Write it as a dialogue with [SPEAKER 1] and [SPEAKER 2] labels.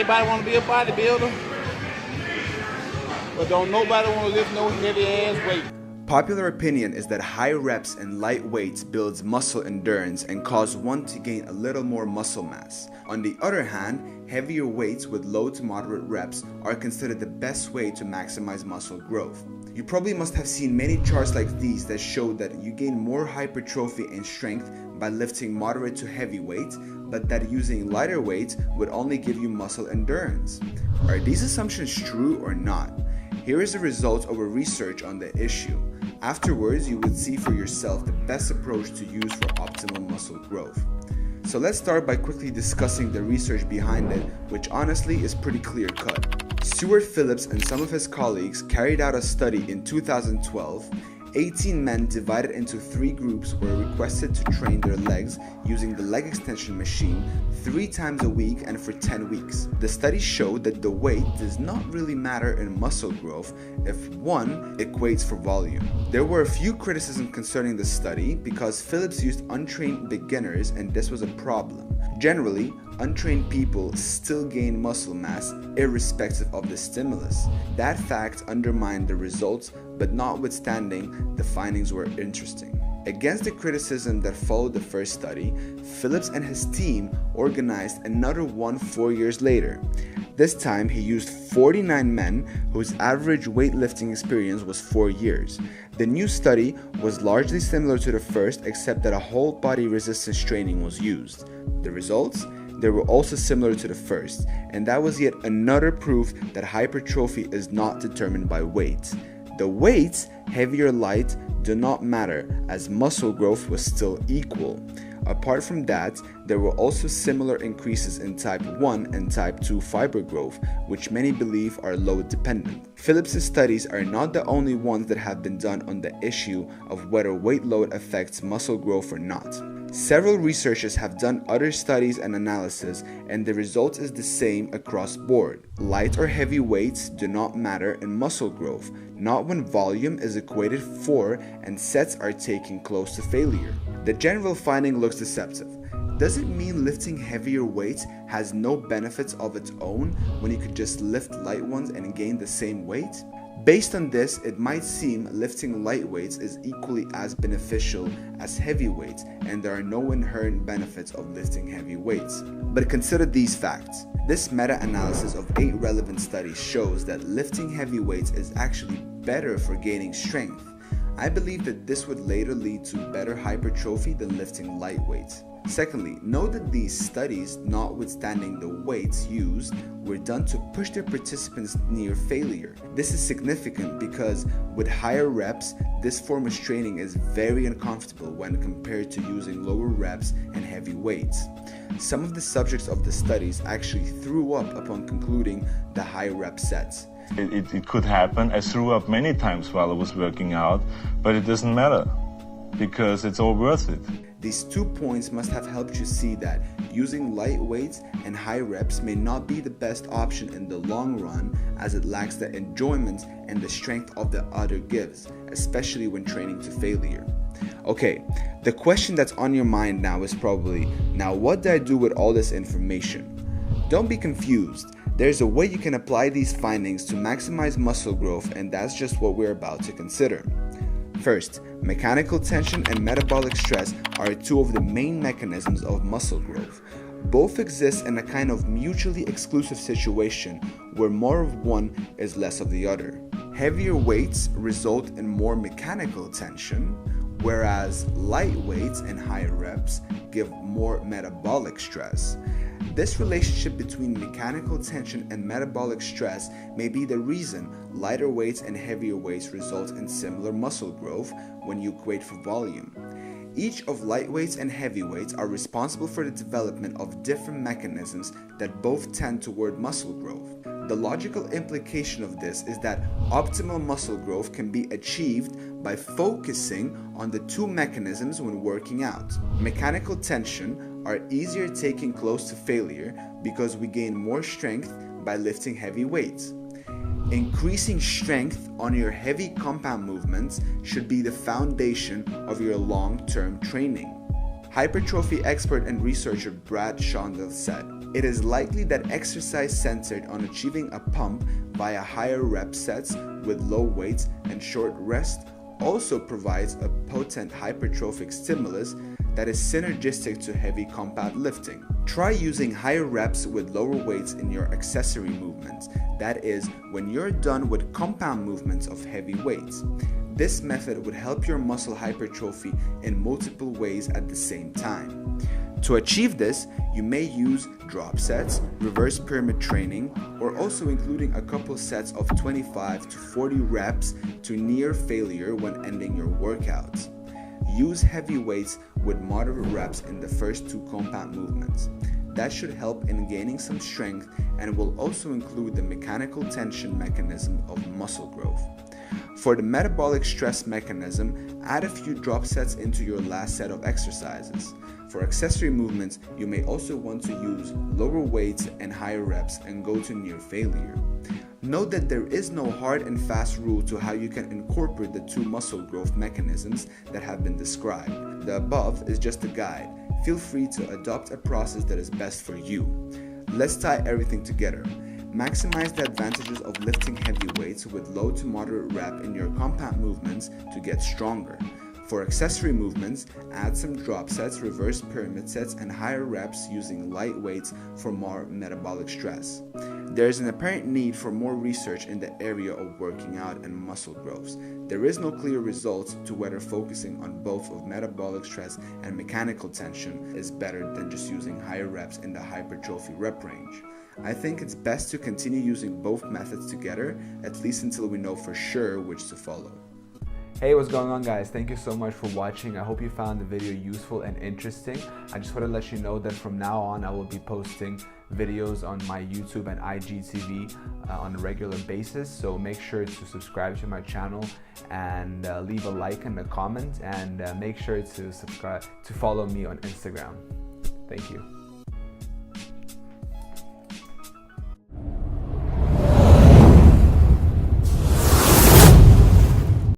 [SPEAKER 1] Everybody want to be a bodybuilder, but don't nobody want to lift no heavy ass weight.
[SPEAKER 2] Popular opinion is that high reps and light weights builds muscle endurance and cause one to gain a little more muscle mass. On the other hand, heavier weights with low to moderate reps are considered the best way to maximize muscle growth. You probably must have seen many charts like these that show that you gain more hypertrophy and strength by lifting moderate to heavy weights, but that using lighter weights would only give you muscle endurance. Are these assumptions true or not? Here is the result of a research on the issue. Afterwards, you would see for yourself the best approach to use for optimal muscle growth. So let's start by quickly discussing the research behind it, which honestly is pretty clear-cut. Stuart Phillips and some of his colleagues carried out a study in 2012. 18 men divided into 3 groups were requested to train their legs using the leg extension machine 3 times a week and for 10 weeks. The study showed that the weight does not really matter in muscle growth if one equates for volume. There were a few criticisms concerning the study because Phillips used untrained beginners and this was a problem. Generally, untrained people still gain muscle mass irrespective of the stimulus. That fact undermined the results, but notwithstanding, the findings were interesting. Against the criticism that followed the first study, Phillips and his team organized another one 4 years later. This time he used 49 men whose average weightlifting experience was 4 years. The new study was largely similar to the first except that a whole body resistance training was used. The results? They were also similar to the first, and that was yet another proof that hypertrophy is not determined by weight. The weights, heavy or light, do not matter as muscle growth was still equal. Apart from that, there were also similar increases in type 1 and type 2 fiber growth, which many believe are load dependent. Phillips' studies are not the only ones that have been done on the issue of whether weight load affects muscle growth or not. Several researchers have done other studies and analysis, and the result is the same across board. Light or heavy weights do not matter in muscle growth, not when volume is equated for and sets are taken close to failure. The general finding looks deceptive. Does it mean lifting heavier weights has no benefits of its own when you could just lift light ones and gain the same weight? Based on this, it might seem lifting light weights is equally as beneficial as heavy weights, and there are no inherent benefits of lifting heavy weights. But consider these facts. This meta-analysis of 8 relevant studies shows that lifting heavy weights is actually better for gaining strength. I believe that this would later lead to better hypertrophy than lifting light weights. Secondly, note that these studies, notwithstanding the weights used, were done to push their participants near failure. This is significant because with higher reps, this form of training is very uncomfortable when compared to using lower reps and heavy weights. Some of the subjects of the studies actually threw up upon concluding the high rep sets.
[SPEAKER 3] It could happen. I threw up many times while I was working out, but it doesn't matter because it's all worth it.
[SPEAKER 2] These 2 points must have helped you see that using light weights and high reps may not be the best option in the long run, as it lacks the enjoyment and the strength of the other gives, especially when training to failure. Okay, the question that's on your mind now is probably, now what do I do with all this information? Don't be confused. There's a way you can apply these findings to maximize muscle growth, and that's just what we're about to consider. First, mechanical tension and metabolic stress are 2 of the main mechanisms of muscle growth. Both exist in a kind of mutually exclusive situation where more of one is less of the other. Heavier weights result in more mechanical tension, whereas light weights and high reps give more metabolic stress. This relationship between mechanical tension and metabolic stress may be the reason lighter weights and heavier weights result in similar muscle growth when you equate for volume. Each of light weights and heavy weights are responsible for the development of different mechanisms that both tend toward muscle growth. The logical implication of this is that optimal muscle growth can be achieved by focusing on the 2 mechanisms when working out. Mechanical tension are easier taken close to failure because we gain more strength by lifting heavy weights. Increasing strength on your heavy compound movements should be the foundation of your long-term training. Hypertrophy expert and researcher Brad Shondell said, "It is likely that exercise centered on achieving a pump via higher rep sets with low weights and short rest also provides a potent hypertrophic stimulus that is synergistic to heavy compound lifting. Try using higher reps with lower weights in your accessory movements, that is, when you're done with compound movements of heavy weights. This method would help your muscle hypertrophy in multiple ways at the same time. To achieve this, you may use drop sets, reverse pyramid training, or also including a couple sets of 25 to 40 reps to near failure when ending your workouts. Use heavy weights with moderate reps in the first two compound movements. That should help in gaining some strength and will also include the mechanical tension mechanism of muscle growth. For the metabolic stress mechanism, add a few drop sets into your last set of exercises. For accessory movements, you may also want to use lower weights and higher reps and go to near failure. Note that there is no hard and fast rule to how you can incorporate the two muscle growth mechanisms that have been described. The above is just a guide. Feel free to adopt a process that is best for you. Let's tie everything together. Maximize the advantages of lifting heavy weights with low to moderate rep in your compound movements to get stronger. For accessory movements, add some drop sets, reverse pyramid sets, and higher reps using light weights for more metabolic stress. There is an apparent need for more research in the area of working out and muscle growth. There is no clear result to whether focusing on both of metabolic stress and mechanical tension is better than just using higher reps in the hypertrophy rep range. I think it's best to continue using both methods together, at least until we know for sure which to follow.
[SPEAKER 4] Hey, what's going on, guys? Thank you so much for watching. I hope you found the video useful and interesting. I just want to let you know that from now on I will be posting videos on my YouTube and IGTV on a regular basis, so make sure to subscribe to my channel and leave a like and a comment, and make sure to subscribe to follow me on Instagram. Thank you.